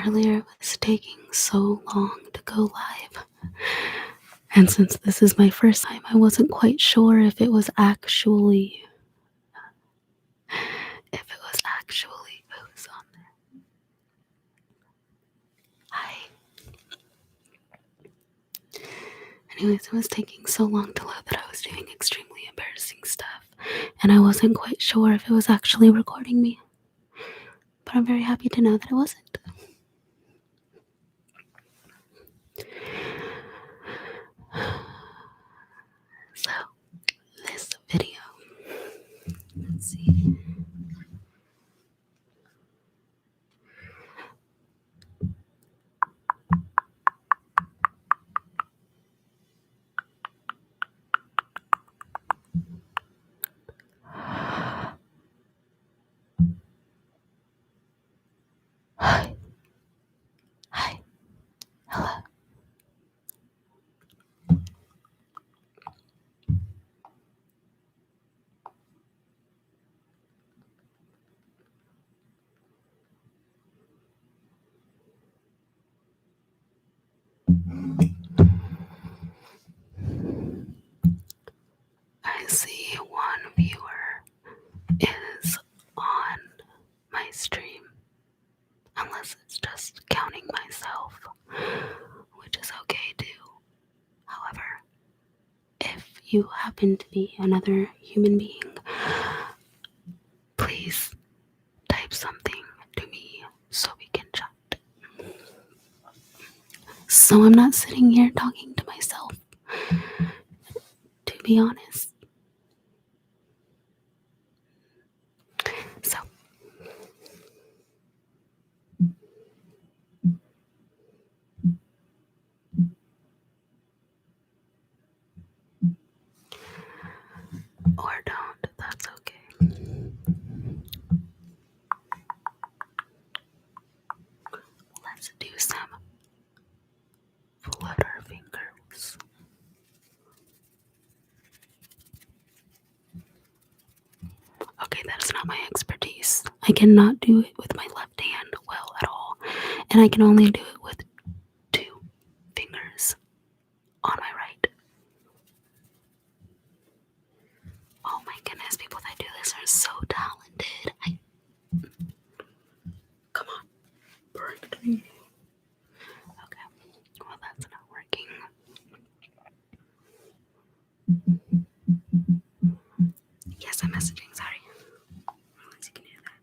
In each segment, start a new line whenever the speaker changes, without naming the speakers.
earlier it was taking so long to go live. And since this is my first time, I wasn't quite sure if it was actually who's on there. Hi. Anyways, it was taking so long to load that I was doing extremely embarrassing stuff, and I wasn't quite sure if it was actually recording me. But I'm very happy to know that it wasn't. So, this video, let's see. Hi. Hello. I see one viewer is on my stream, unless it's just counting myself, which is okay too. However, if you happen to be another human being, please type something to me so we can chat. So I'm not sitting here talking to myself, to be honest. So, or don't, that's okay. Let's do some flutter fingers. Okay, that is not my expertise. I cannot do it with my left hand well at all, and I can only do it with 2 fingers on my right. Oh my goodness, people that do this are so talented. Come on, break me. Okay, well that's not working. Yes, I'm messaging, sorry. Unless you can hear that.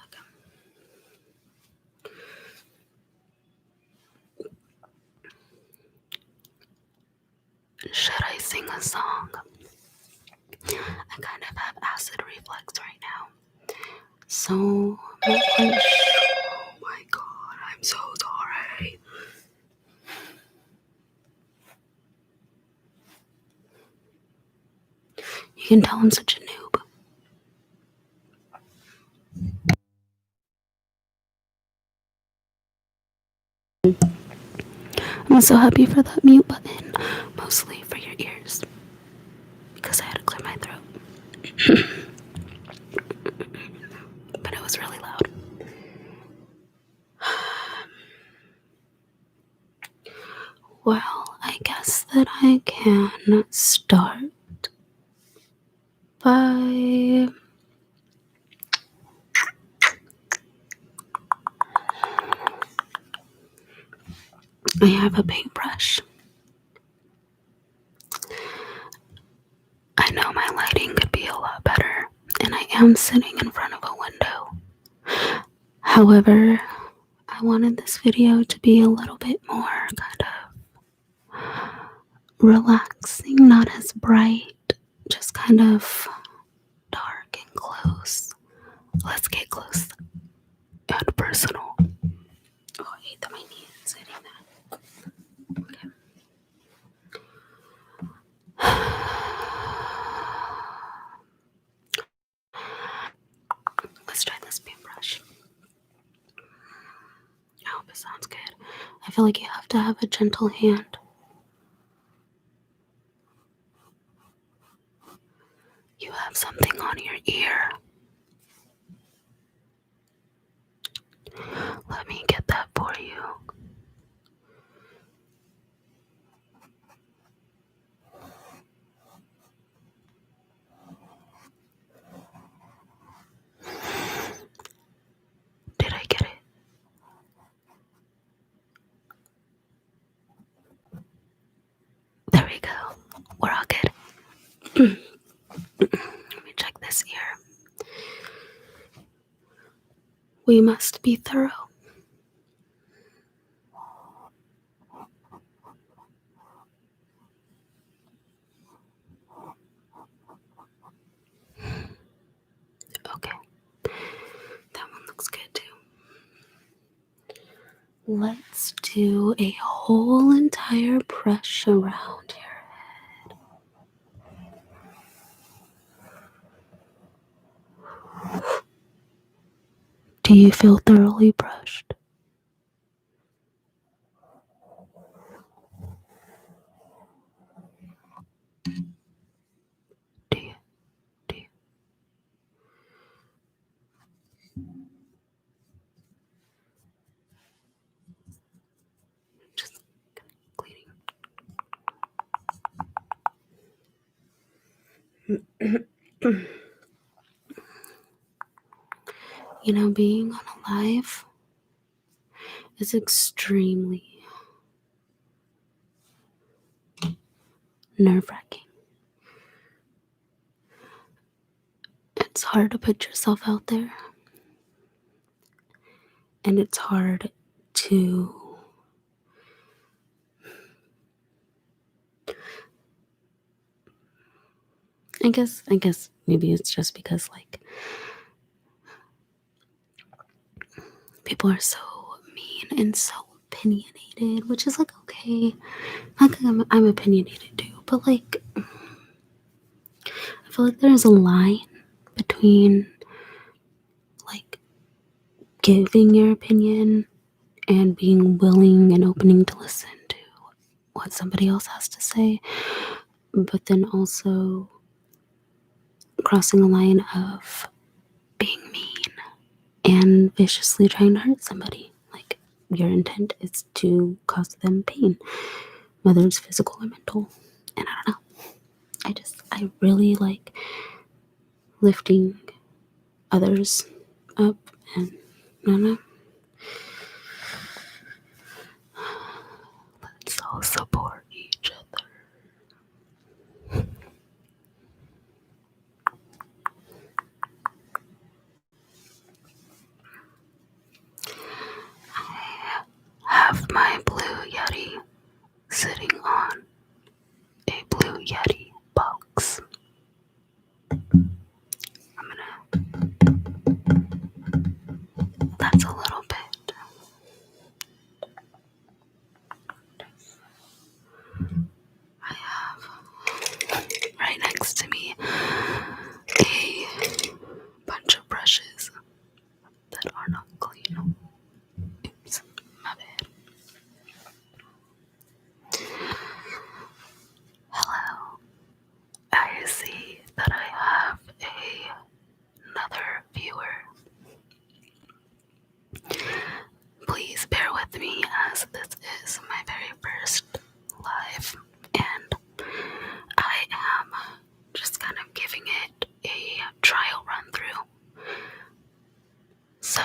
Okay. Should I sing a song? I kind of have acid reflux right now. So, I'm not quite sure. Oh my god, I'm so sorry. You can tell I'm such a noob. I'm so happy for that mute button, mostly for your ears, because I had to clear my throat. But it was really loud. Well, I guess that I can start by I have a paintbrush. I know my lighting could be a lot better, and I am sitting in front of a window. However, I wanted this video to be a little bit more kind of relaxing, not as bright, just kind of dark and close. Let's get close and personal. Oh, I hate that my knee is hitting that. Okay. Let's try this paintbrush. I hope it sounds good. I feel like you have to have a gentle hand. have something on your ear. Let me get that for you. Did I get it? There we go. We're all good. Let me check this ear. We must be thorough. Okay. That one looks good too. Let's do a whole entire brush around your head. Do you feel thoroughly brushed? Do you? Do you? Just cleaning. You know, being on a live is extremely nerve-wracking. It's hard to put yourself out there, and it's hard to I guess maybe it's just because like people are so mean and so opinionated, which is like okay. Like I'm opinionated too, but like I feel like there's a line between like giving your opinion and being willing and opening to listen to what somebody else has to say, but then also crossing a line of being mean and viciously trying to hurt somebody. Like your intent is to cause them pain, whether it's physical or mental. And I don't know. I really like lifting others up, and I don't know. Let's all support each other. I have my Blue Yeti sitting on a Blue Yeti box. That's a little bit. I have right next to me a bunch of brushes that are not clean. Oops, my bad. Hello. I see that I have another viewer. Please bear with me as this is my very first live, and I am just kind of giving it a trial run through. So,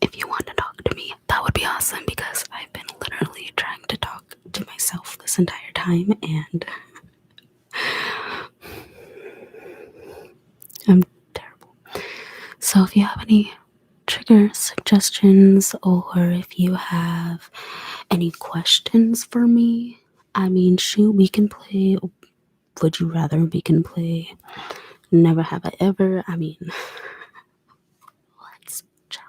if you want to talk to me, that would be awesome because I've been literally trying to talk to myself this entire time, and I'm terrible. So, if you have any trigger suggestions or if you have any questions for me, I mean, shoot, we can play Would You Rather, we can play Never Have I Ever. I mean, let's chat.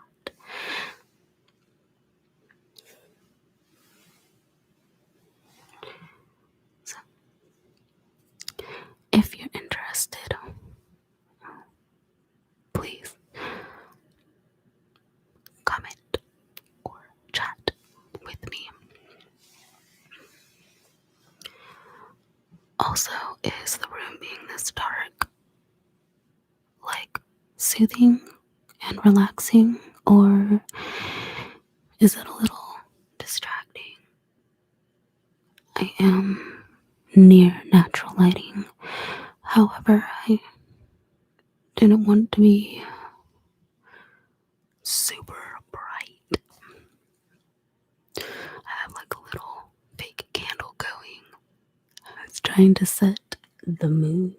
So, if you're interested, please comment or chat with me. Also, is the room being this dark like soothing and relaxing, or is it a little distracting? I am near natural lighting. However, I didn't want to be super bright. I have like a little fake candle going. It's trying to set the mood.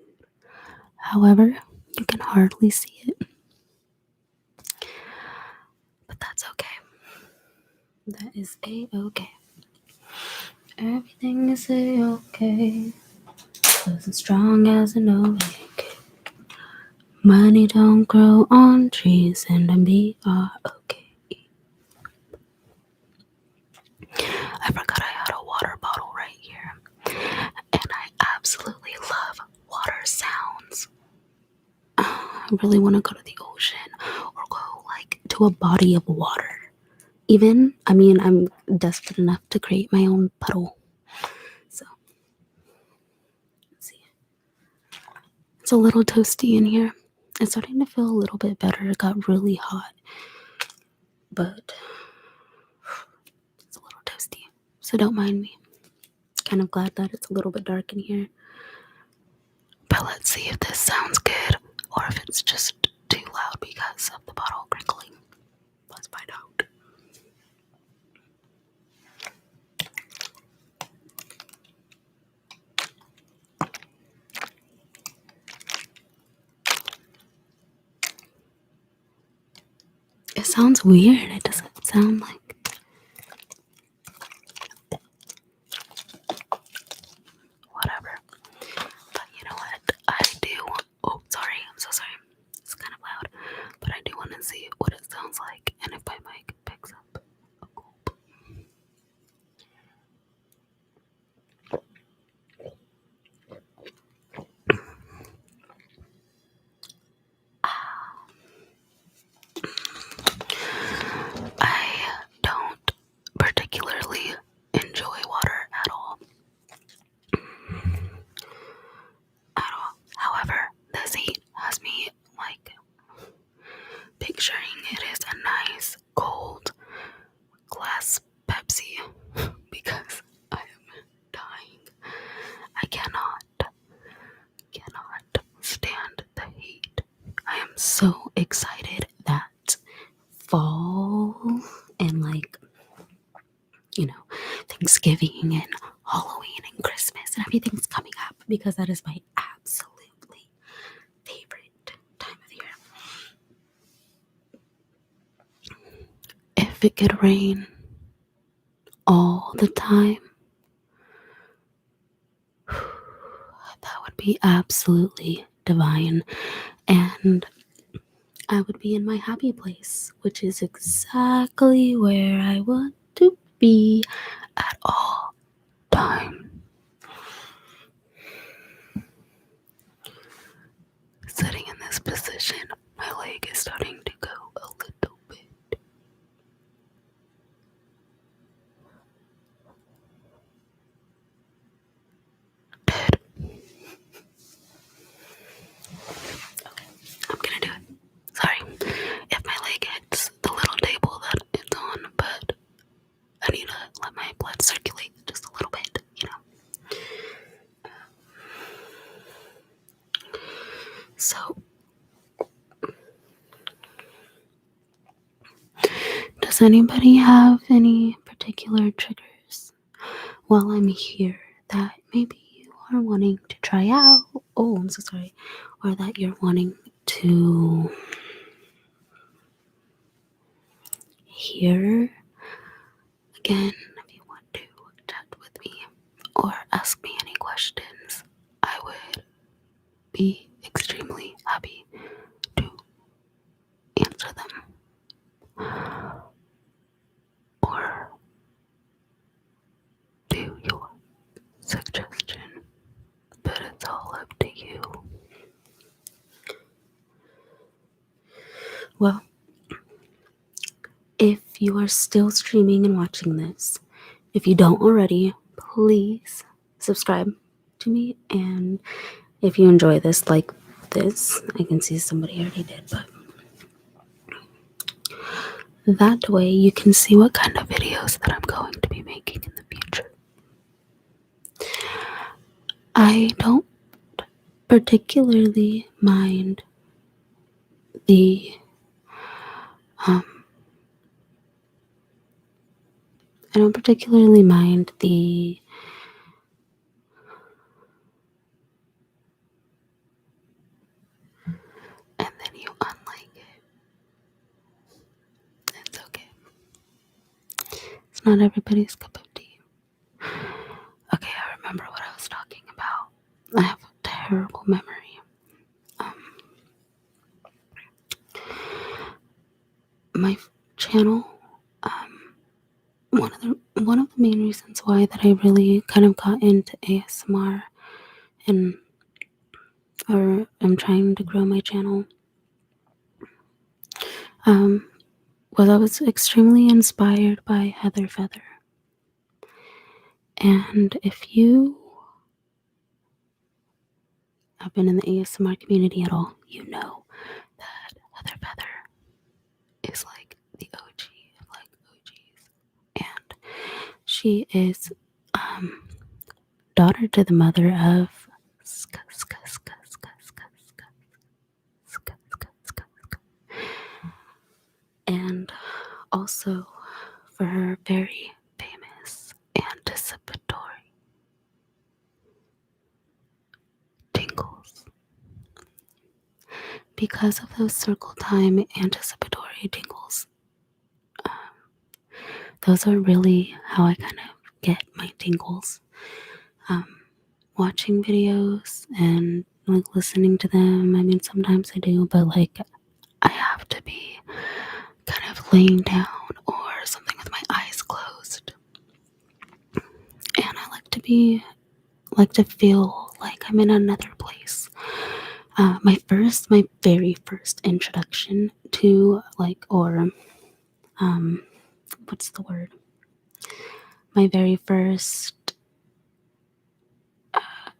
However, you can hardly see it. But that's okay. That is a-okay. Everything is a-okay. As strong as an oak. Money don't grow on trees, and we are okay. I forgot I had a water bottle right here. And I absolutely love water sounds. I really want to go to the ocean or go like to a body of water. I'm desperate enough to create my own puddle. So, let's see. It's a little toasty in here. It's starting to feel a little bit better. It got really hot, but it's a little toasty. So don't mind me. Kind of glad that it's a little bit dark in here. But let's see if this sounds good or if it's just too loud because of the bottle crinkling. Let's find out. It sounds weird. It doesn't sound like. Whatever. But you know what? I do. Oh, sorry. I'm so sorry. It's kind of loud. But I do want to see what it sounds like and if my mic picks up a gulp. I don't particularly enjoy water at all. At all. However, this heat has me like picturing it is a nice cold glass Pepsi because I am dying. I cannot stand the heat. I am so excited that fall and Thanksgiving and Halloween and Christmas and everything's coming up because that is my absolutely favorite time of year. If it could rain all the time, that would be absolutely divine. And I would be in my happy place, which is exactly where I want to be at all time. Sitting in this position, my leg is starting to go a little bit. Dead. Okay, I'm gonna do it. Sorry if my leg hits the little table that it's on, but I need to let my blood circulate just a little bit, So, does anybody have any particular triggers while I'm here that maybe you are wanting to try out? Oh, I'm so sorry. Or that you're wanting to hear? Again, if you want to chat with me or ask me any questions, I would be extremely happy to answer them or do your suggestion, but it's all up to you. Well, if you are still streaming and watching this, if you don't already, please subscribe to me. And if you enjoy this like this, I can see somebody already did, but that way you can see what kind of videos that I'm going to be making in the future. I don't particularly mind the um I don't particularly mind the and then you unlike it. It's okay. It's not everybody's cup of tea. Okay, I remember what I was talking about. I have a terrible memory. Um, my channel, one of the main reasons why that I really kind of got into ASMR and or I'm trying to grow my channel, was I was extremely inspired by Heather Feather. And if you have been in the ASMR community at all, you know that Heather Feather is like the OG of like OGs. And she is daughter to the mother of and also for her very famous anticipatory tingles. Because of those circle time anticipatory tingles, those are really how I kind of get my tingles. Watching videos and like listening to them. I mean, sometimes I do, but like I have to be kind of laying down or something with my eyes closed. And I like to feel like I'm in another place. My very first introduction to like, or what's the word? My very first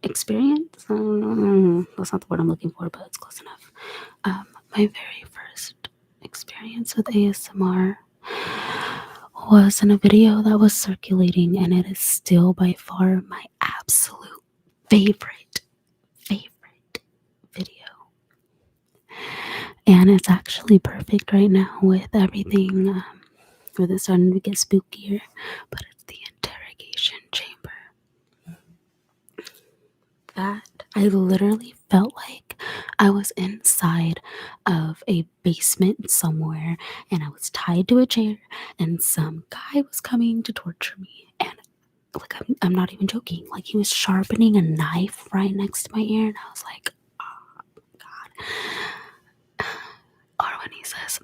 experience. That's not the word I'm looking for, but it's close enough. My very first experience with ASMR was in a video that was circulating, and it is still by far my absolute favorite video. And it's actually perfect right now with everything, with it starting to get spookier, but it's the interrogation chamber. That I literally felt like I was inside of a basement somewhere and I was tied to a chair and some guy was coming to torture me. And like, I'm not even joking. Like, he was sharpening a knife right next to my ear, and I was like, oh God. Or when he says,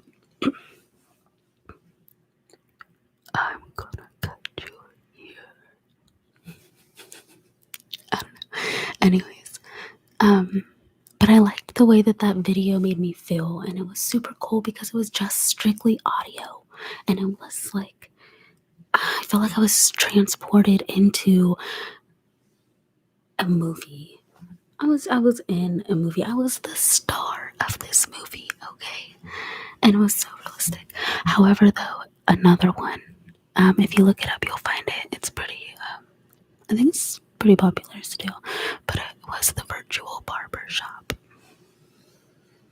I'm gonna cut your ear. I don't know. Anyways, but I liked the way that that video made me feel, and it was super cool because it was just strictly audio, and it was like I felt like I was transported into a movie. I was in a movie. I was the star of this movie, okay? And it was so realistic. However, though, another one, if you look it up, you'll find it. It's pretty, I think it's pretty popular still, but it was The Virtual Barber Shop.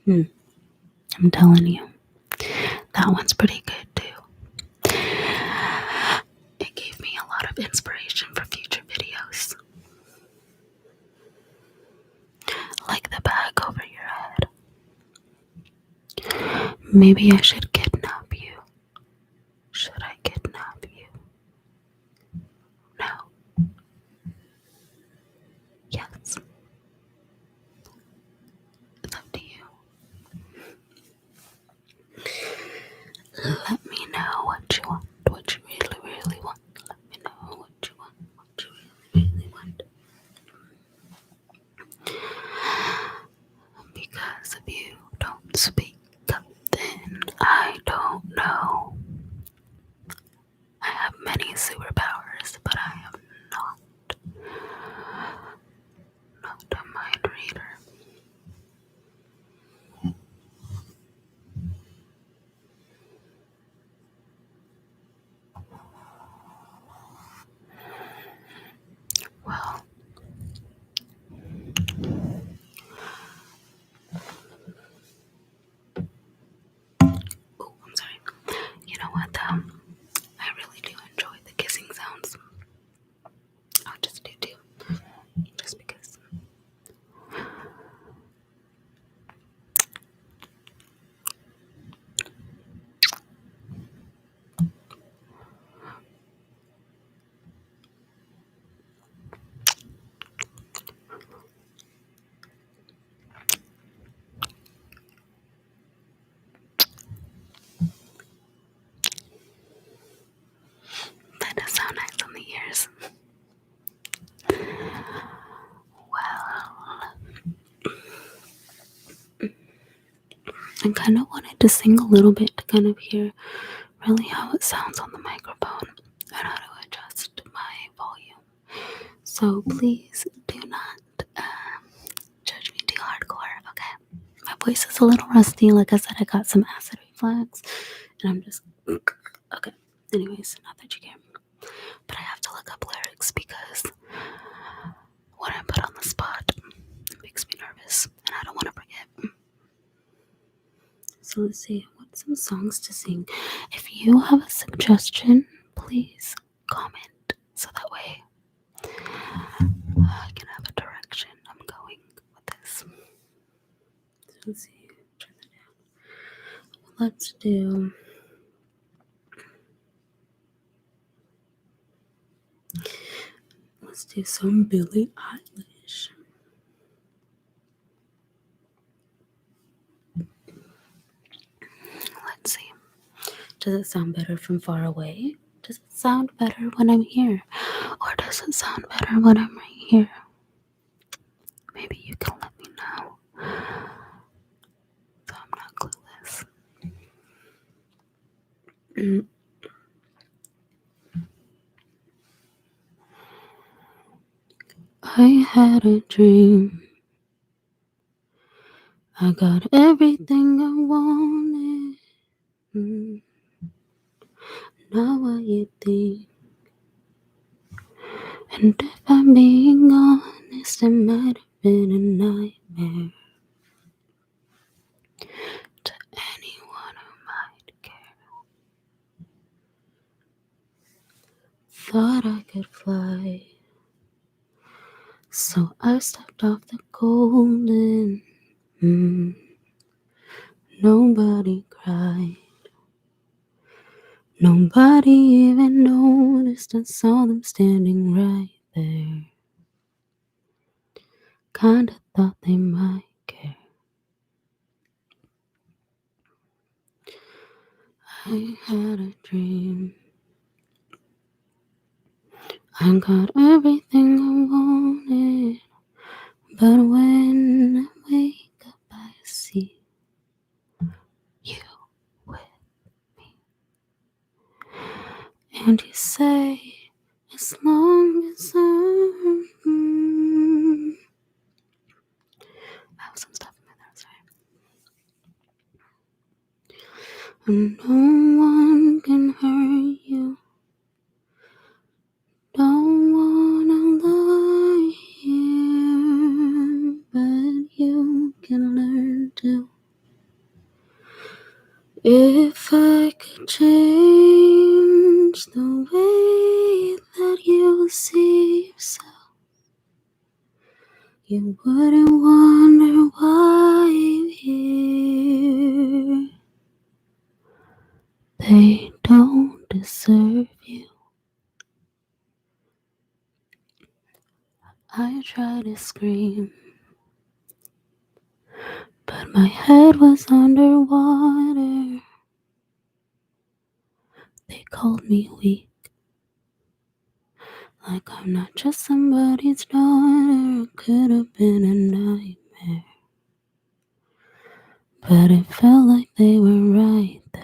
I'm telling you, that one's pretty good too. It gave me a lot of inspiration for future videos. Like the bag over your head. Maybe I should kidnap you. Should I kidnap you? No. Yes. It's up to you. Let me know what you want. What you really, really want. Let me know what you want. What you really, really want. Because if you don't speak up, then I and kind of wanted to sing a little bit to kind of hear really how it sounds on the microphone and how to adjust my volume. So please do not judge me too hardcore, okay? My voice is a little rusty. Like I said, I got some acid reflux, and I'm just okay. Anyways, not that you care, but I have to look up lyrics because when I'm put on the spot, it makes me nervous, and I don't want to forget. So let's see, what's some songs to sing? If you have a suggestion, please comment so that way I can have a direction I'm going with this. So let's see, turn that down. Let's do some Billie Eilish. Let's see. Does it sound better from far away? Does it sound better when I'm here? Or does it sound better when I'm right here? Maybe you can let me know. So I'm not clueless. I had a dream. I got everything I wanted. Not what you think. And if I'm being honest, it might have been a nightmare to anyone who might care. Thought I could fly, so I stepped off the golden. Nobody cried. Nobody even noticed. I saw them standing right there. Kinda thought they might care. I had a dream. I got everything I wanted, but when I wake up, I see you with me. And you say, as long as I have some stuff in my throat, sorry. No one can hurt you. Don't wanna lie here, but you can learn to. If I could change the way that you see yourself, you wouldn't wonder why you're here. They don't deserve you. I tried to scream, but my head was underwater. They called me weak, like I'm not just somebody's daughter. Could have been a nightmare, but it felt like they were right there.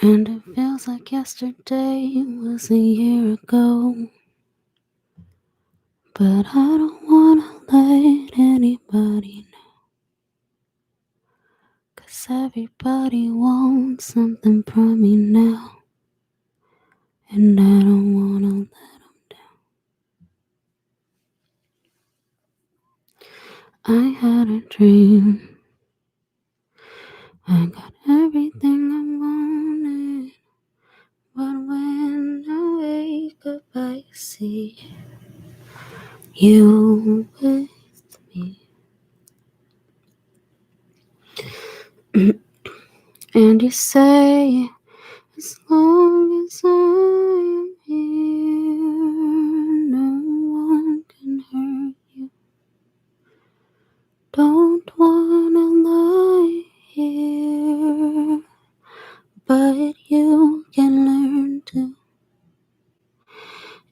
And it feels like yesterday was a year ago. But I don't wanna let anybody know, 'cause everybody wants something from me now, and I don't wanna let them down. I had a dream. I got everything I wanted, but when I wake up I see you with me. And you say, as long as I'm here, no one can hurt you. Don't wanna lie here, but you can learn to.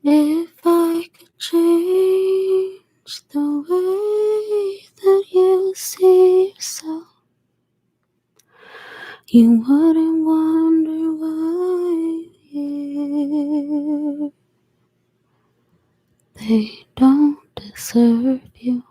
If I could change the You wouldn't wonder why here. They don't deserve you.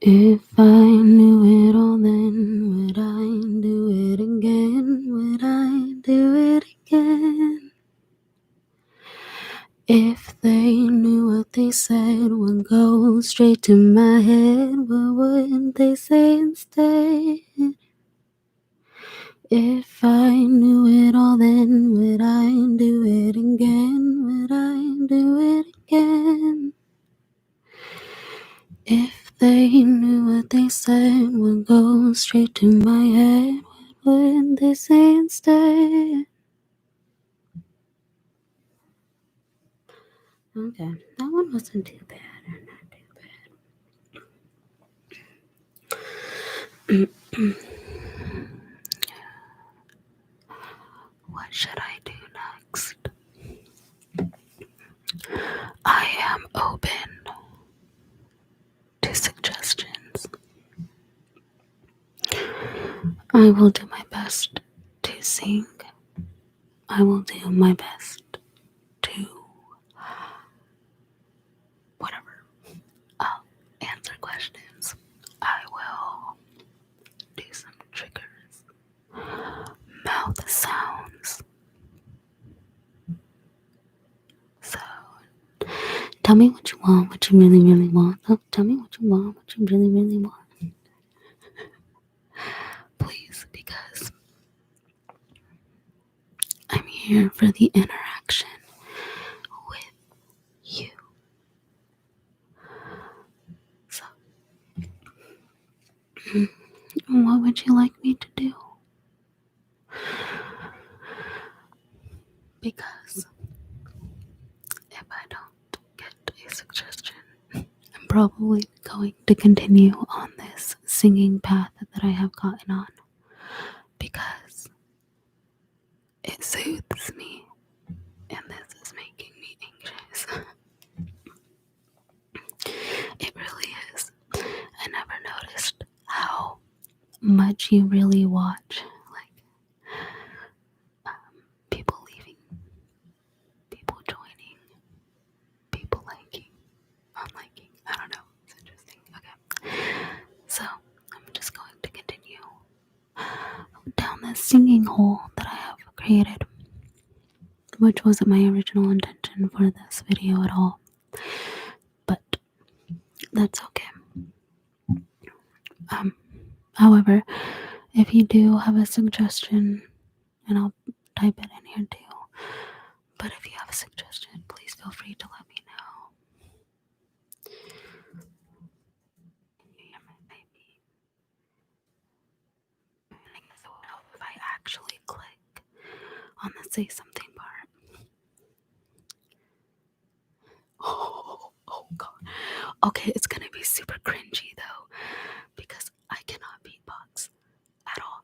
If I knew it all then, would I do it again? Would I do it again? If they knew what they said would go straight to my head, what would they say instead? If I knew it all then, would I do it again? Would I do it again? If they knew what they said would go straight to my head, what would they say instead? Okay, that one wasn't too bad. Not too bad. What should I do next? I am open to suggestions. I will do my best to sing. I will do my best to whatever. I'll answer questions. I will do some triggers, mouth sounds. So tell me what you want, what you really, really want. Oh, tell me what you want, what you really, really want. Please, because I'm here for the interaction with you. So, what would you like me to do? Because if I don't get a suggestion, I'm probably going to continue on this singing path that I have gotten on because it soothes me and this is making me anxious. It really is. I never noticed how much you really watch, like people leaving, people joining, people liking, unliking. I don't know. It's interesting. Okay. So I'm just going to continue down this singing hole that I have created, which wasn't my original intention for this video at all. But that's okay. However, if you do have a suggestion, and I'll type it in here too. But if you have a suggestion, please feel free to let me know. Can you hear my baby? So if I actually click on the say something part. Oh god. Okay, it's gonna be super cringy though, because I cannot beatbox at all.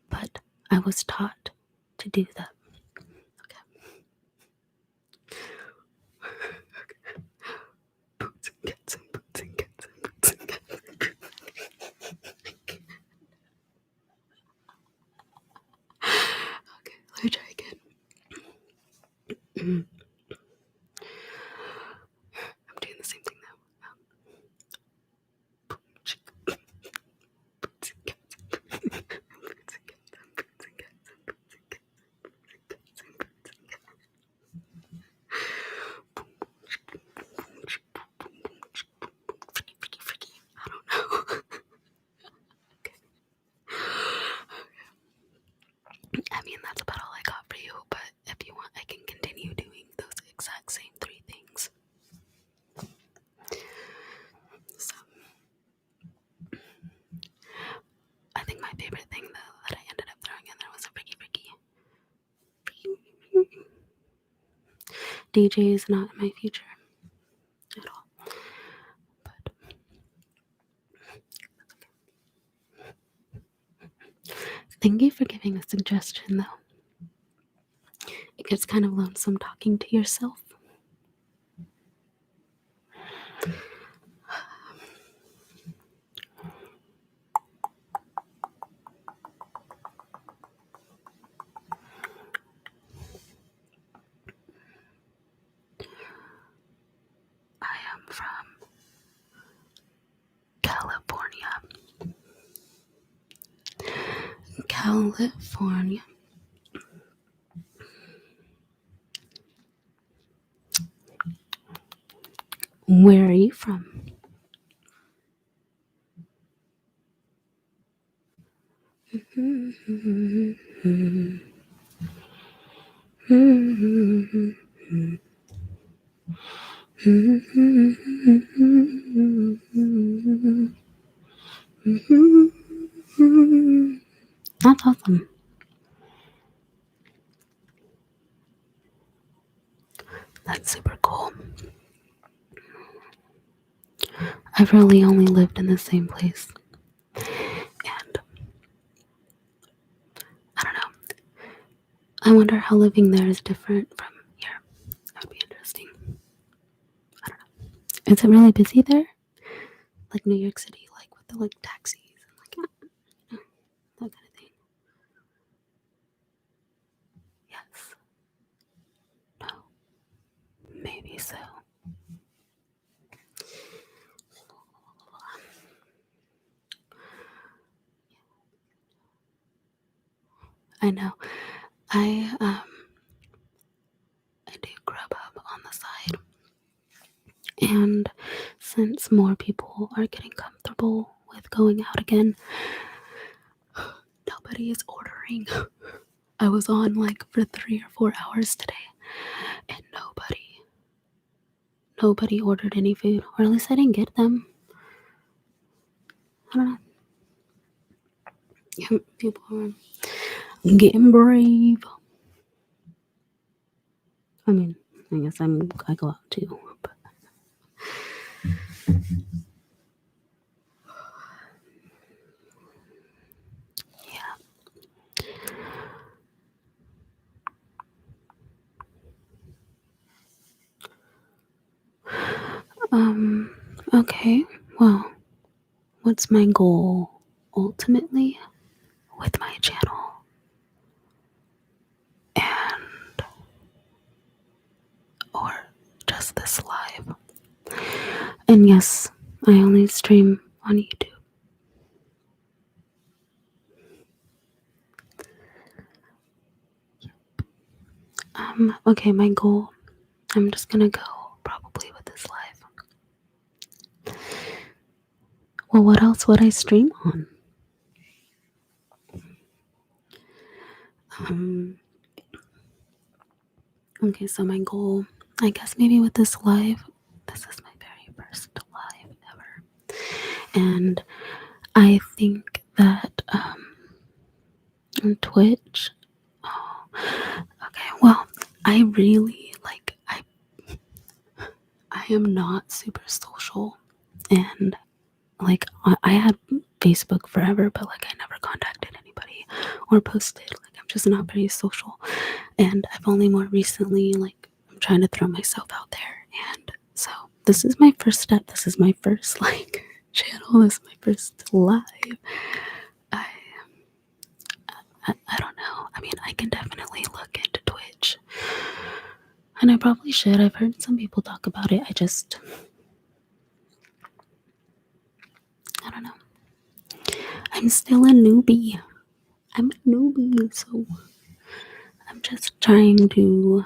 But I was taught to do that. Okay. Boots and cats and boots and cats and boots and cats. Okay, let me try again. I'm doing the same thing now. Boots and cats. Boots and cats. Boots and cats. Boots and cats. Boots and cats. Boots and cats. I don't know. Okay. I mean, that's about all I got for you, but if you want, I can continue doing those exact same three things. So, I think my favorite thing, though, that I ended up throwing in there was a Freaky Freaky. DJ is not in my future at all. But thank you for giving a suggestion, though. It gets kind of lonesome talking to yourself. California. Where are you from? That's awesome. That's super cool. I've really only lived in the same place. And I don't know. I wonder how living there is different from here. That would be interesting. I don't know. Is it really busy there? Like New York City, like with the taxis and that kind of thing. Yes. No. Maybe so. I know. I do Grubhub on the side. And since more people are getting comfortable with going out again, nobody is ordering. I was on for 3 or 4 hours today, and nobody ordered any food, or at least I didn't get them. I don't know. Yeah, people are getting brave. I mean, I guess I go out too, but yeah. Okay. Well, what's my goal ultimately with my channel? And or just this live. And yes, I only stream on YouTube. Okay, my goal, I'm just gonna go probably with this live. Well, what else would I stream on? Okay, so my goal, I guess maybe with this live, this is my very first live ever. And I think that on Twitch, okay, well, I really I am not super social, and I had Facebook forever, but I never contacted anybody or posted. I'm just not very social, and I've only more recently I'm trying to throw myself out there, and so this is my first step. This is my first channel. This is my first live. I don't know. I mean, I can definitely look into Twitch, and I probably should. I've heard some people talk about it. I don't know. I'm still a newbie. I'm a newbie, so I'm just trying to.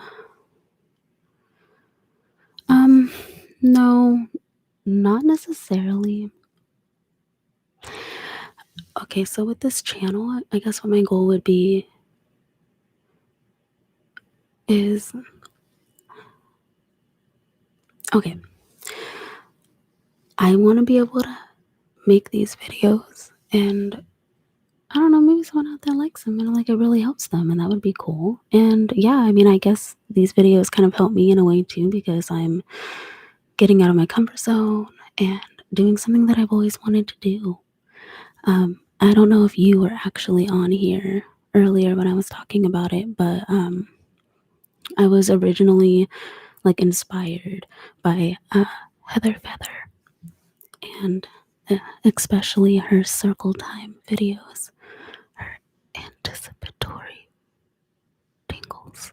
No, not necessarily. Okay, so with this channel, I guess what my goal would be is okay. I want to be able to make these videos, and I don't know, maybe someone out there likes them and it really helps them, and that would be cool. And yeah, I mean, I guess these videos kind of help me in a way too, because I'm getting out of my comfort zone and doing something that I've always wanted to do. I don't know if you were actually on here earlier when I was talking about it, but I was originally inspired by Heather Feather, and especially her circle time videos, her anticipatory tingles.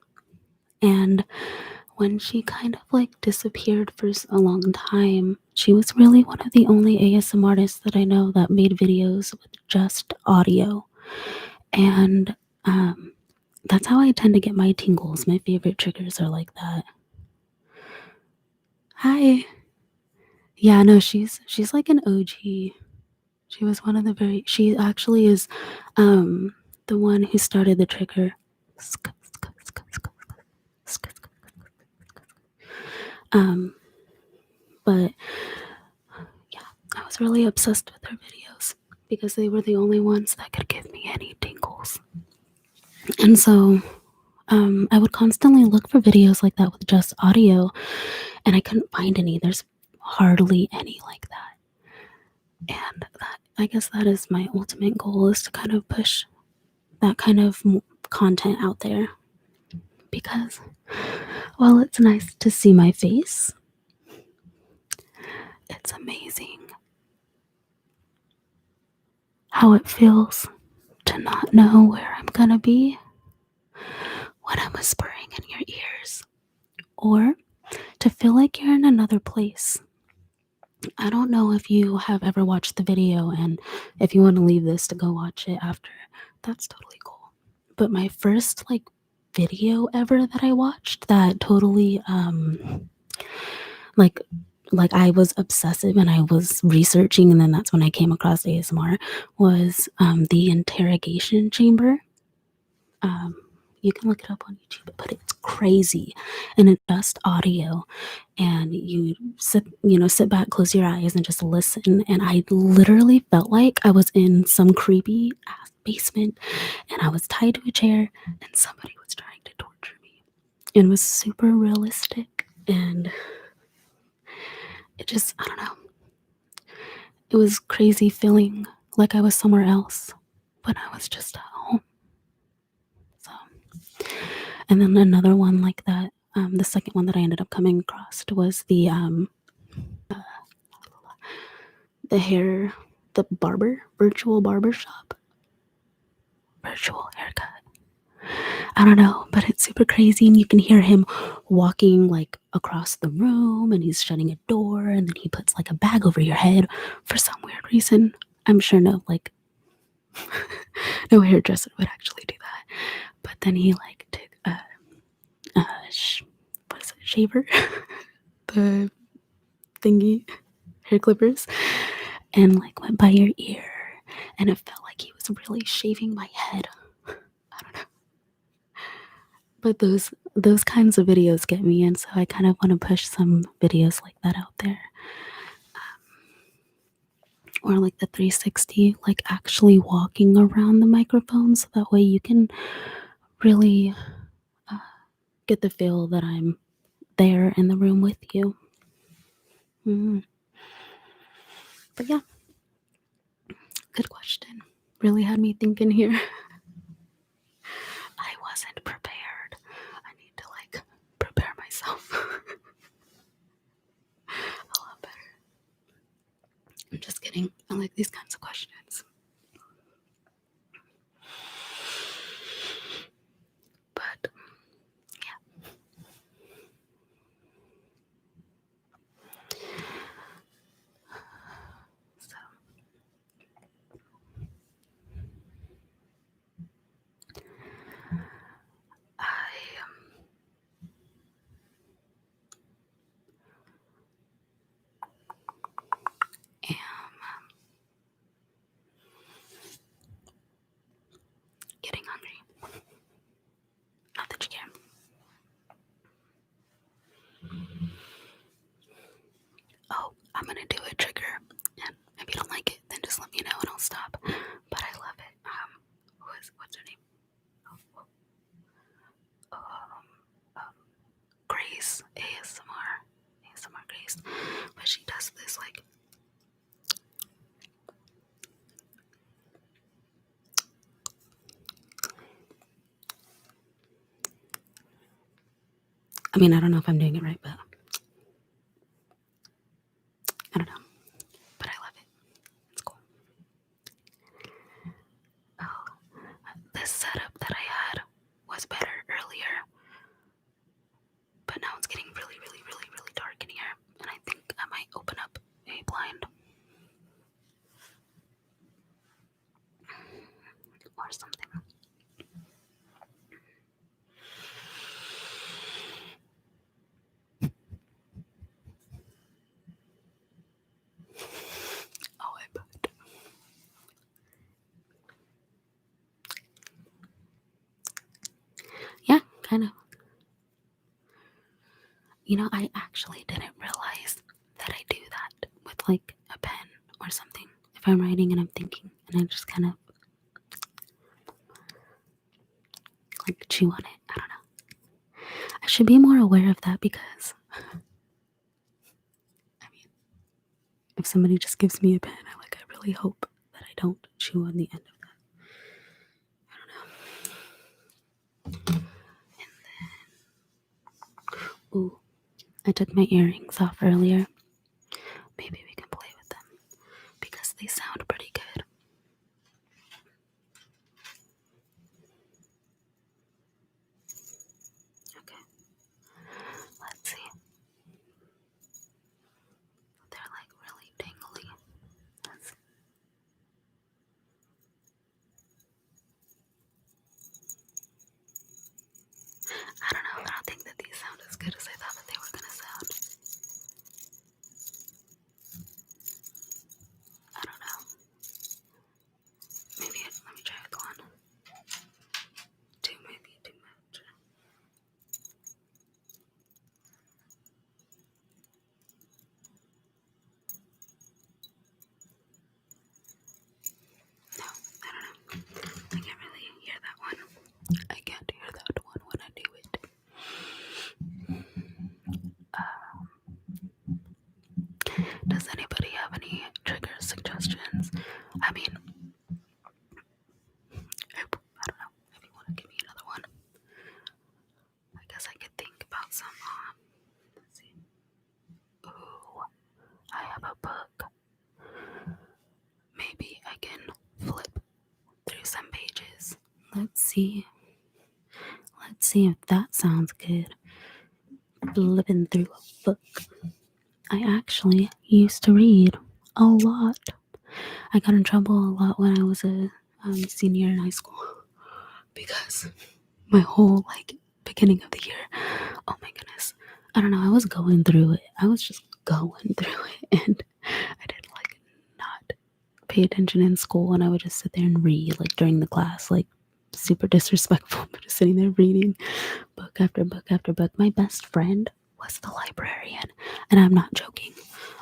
And when she kind of disappeared for a long time, she was really one of the only ASM artists that I know that made videos with just audio. And that's how I tend to get my tingles. My favorite triggers are like that. Hi. Yeah, no, she's like an OG. She was one of the very she actually is the one who started the trigger. Um but yeah, I was really obsessed with her videos because they were the only ones that could give me any tingles. And so I would constantly look for videos like that with just audio, and I couldn't find any. There's hardly any like that. And that, I guess that is my ultimate goal, is to kind of push that kind of content out there. Because while it's nice to see my face, it's amazing how it feels to not know where I'm gonna be when I'm whispering in your ears, or to feel like you're in another place. I don't know if you have ever watched the video, and if you want to leave this to go watch it after, that's totally cool. But my first like video ever that I watched that totally like I was obsessive and I was researching, and then that's when I came across ASMR, was the interrogation chamber. Um, you can look it up on YouTube, but it's crazy, and it's just audio, and you sit back, close your eyes, and just listen. And I literally felt like I was in some creepy ass basement, and I was tied to a chair, and somebody was trying to torture me. And it was super realistic, and it just, I don't know. It was crazy feeling like I was somewhere else, but I was just at home. So, and then another one like that. The second one that I ended up coming across was the hair, the virtual barber shop, virtual haircut. I don't know, but it's super crazy, and you can hear him walking like across the room, and he's shutting a door, and then he puts like a bag over your head for some weird reason. I'm sure no hairdresser would actually do that, but then he like took what is it, shaver, the thingy, hair clippers, and like went by your ear, and it felt like he was really shaving my head. I don't know. But those kinds of videos get me, and so I kind of want to push some videos like that out there. Or like the 360, like actually walking around the microphone, so that way you can really get the feel that I'm there in the room with you. But yeah, good question. Really had me thinking here. I wasn't prepared. I need to like prepare myself a lot better. I'm just kidding. I like these kinds of questions. But yeah. So I am getting hungry. Not that you can. Oh, I'm gonna do a trigger, and if you don't like it, then just let me know and I'll stop. But I love it. What's her name? Um, um, Grace ASMR Grace. But she does this like. I mean, I don't know if I'm doing it right, but I don't know. But I love it. It's cool. Oh, this setup that I had was better earlier, but now it's getting really, really, really, really dark in here, and I think I might open up a blind or something. kind of, I actually didn't realize that I do that with like a pen or something. If I'm writing and I'm thinking and I just kind of like chew on it. I don't know. I should be more aware of that because, I mean, if somebody just gives me a pen, I really hope that I don't chew on the end of that. I don't know. Ooh, I took my earrings off earlier. Maybe we can play with them because they sound pretty good. Okay, let's see. They're like really tingly. Let's see. I don't know. I don't think that these sound as good as I thought that they were gonna sound. I don't know. Maybe let me try with one. Two, maybe too much. No, I don't know. I can't really hear that one. I can't hear that one when I do it. Does anybody have any trigger suggestions? I mean, I don't know if you want to give me another one. I guess I could think about some. Let's see. Ooh, I have a book. Maybe I can flip through some pages. Let's see. Let's see if that sounds good. Flipping through a book. I actually used to read a lot. I got in trouble a lot when I was a senior in high school because my whole beginning of the year, oh my goodness, I don't know, I was going through it. I was just going through it, and I did not pay attention in school, and I would just sit there and read during the class, super disrespectful, but just sitting there reading book after book after book. My best friend was the librarian, and I'm not joking.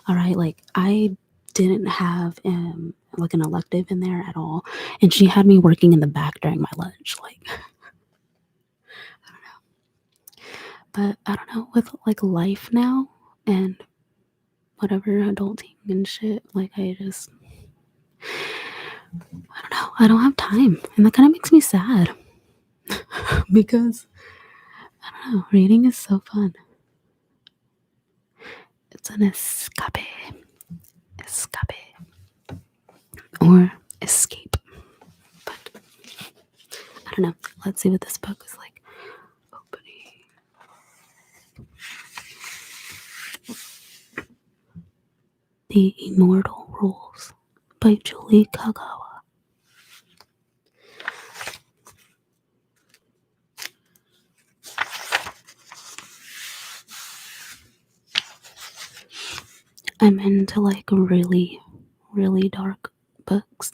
All right, I didn't have an elective in there at all, and she had me working in the back during my lunch. I don't know, but I don't know, with life now and whatever adulting and shit, I don't know, I don't have time, and that kind of makes me sad because I don't know, reading is so fun. It's an escape, or escape. But I don't know. Let's see what this book is like. Opening. The Immortal Rules by Julie Kagawa. I'm into really, really dark books,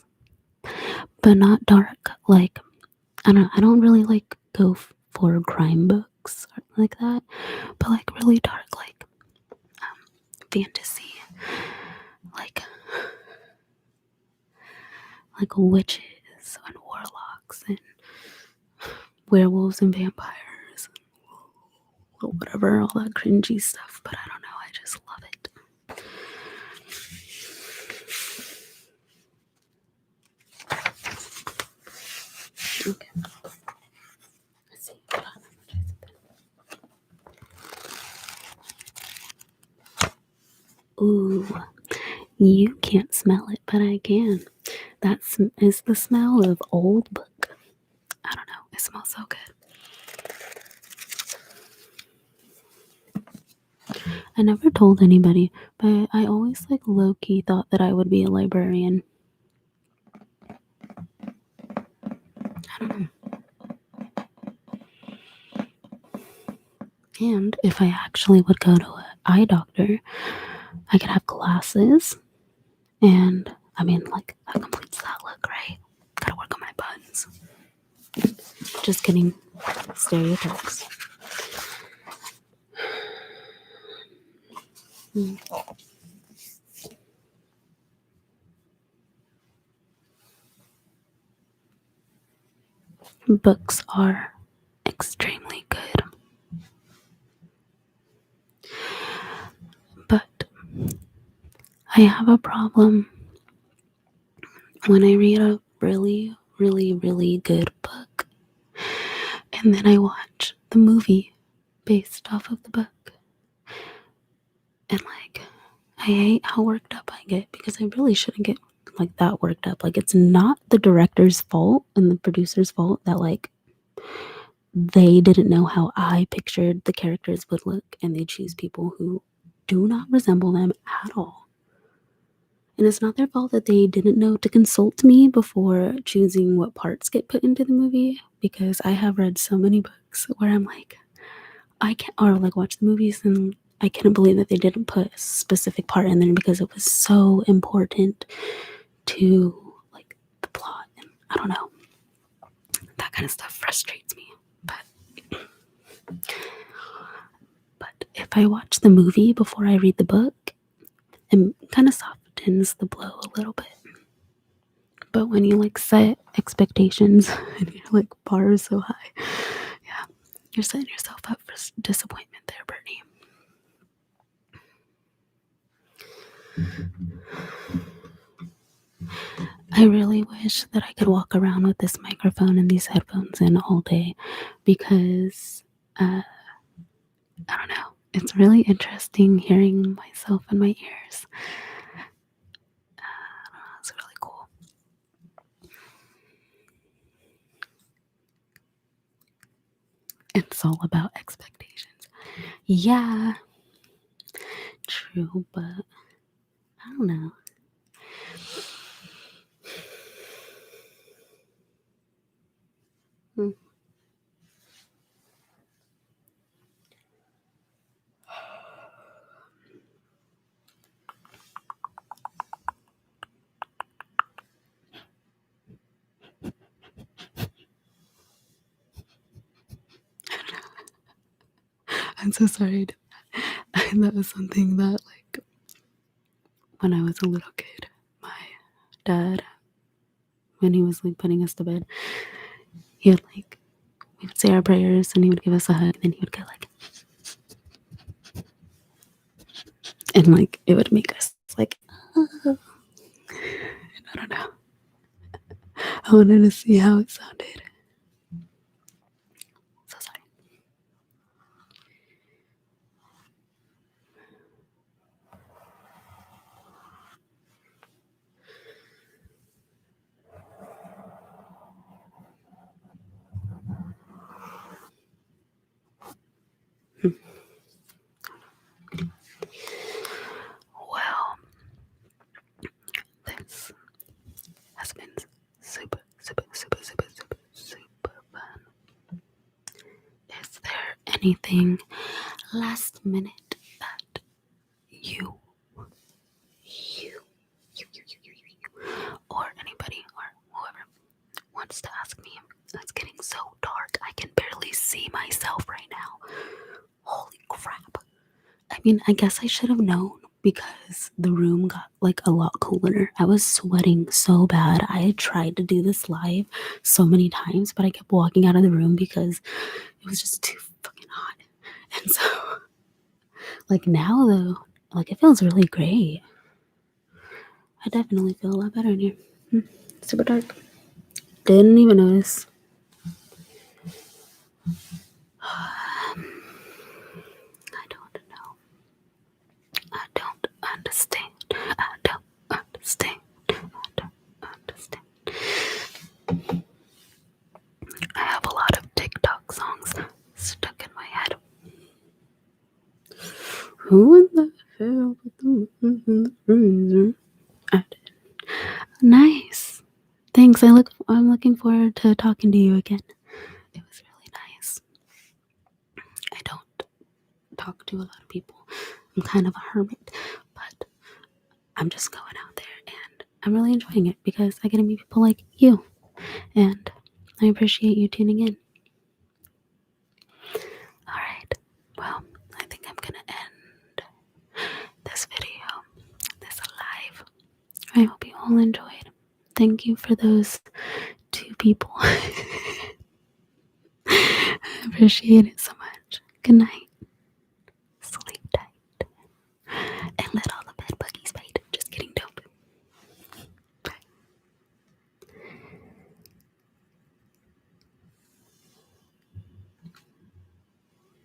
but not dark I don't really go for crime books or like that, but really dark fantasy, like witches and warlocks and werewolves and vampires or whatever, all that cringy stuff. But I don't know, I just love it. Okay. Let's see. Ooh, you can't smell it, but I can. That is the smell of old book. I don't know. It smells so good. I never told anybody, but I always low-key thought that I would be a librarian. I don't know. And if I actually would go to an eye doctor, I could have glasses. And I mean, that completes that look, right? Gotta work on my buns. Just kidding. stereotypes. Books are extremely good, but I have a problem when I read a really, really, really good book and then I watch the movie based off of the book. And like, I hate how worked up I get because I really shouldn't get like that worked up. Like, it's not the director's fault and the producer's fault that like they didn't know how I pictured the characters would look and they choose people who do not resemble them at all. And it's not their fault that they didn't know to consult me before choosing what parts get put into the movie, because I have read so many books where I'm like, I can't, or like watch the movies and I can't believe that they didn't put a specific part in there because it was so important to like the plot. And I don't know. That kind of stuff frustrates me. But if I watch the movie before I read the book, it kind of softens the blow a little bit. But when you like set expectations and you're like bar so high, yeah, you're setting yourself up for disappointment there, Brittany. I really wish that I could walk around with this microphone and these headphones in all day because I don't know. It's really interesting hearing myself in my ears. It's really cool. It's all about expectations. Yeah, true, but I don't know. I'm so sorry. That was something that, like, when I was a little kid, my dad, when he was like putting us to bed, he would like, we would say our prayers and he would give us a hug and then he would go like, and like it would make us like, oh. I don't know. I wanted to see how it sounded. So sorry. Well, this has been super, super, super, super, super, super fun. Is there anything last minute that you, or anybody, or whoever wants to ask me? It's getting so dark. I can barely see myself right now. Holy crap. I mean, I guess I should have known because the room got like a lot cooler. I was sweating so bad. I had tried to do this live so many times, but I kept walking out of the room because it was just too fucking hot. And so, like now though, like it feels really great. I definitely feel a lot better in here. Super dark. Didn't even notice. I don't know. I don't understand. I don't understand. I don't understand. I have a lot of TikTok songs stuck in my head. Who in the hell put the in the freezer? I did. Nice. Thanks. I'm looking forward to talking to you again. It was really nice. I don't talk to a lot of people. I'm kind of a hermit, but I'm just going out there and I'm really enjoying it because I get to meet people like you. And I appreciate you tuning in. I hope you all enjoyed. Thank you for those 2 people. I appreciate it so much. Good night.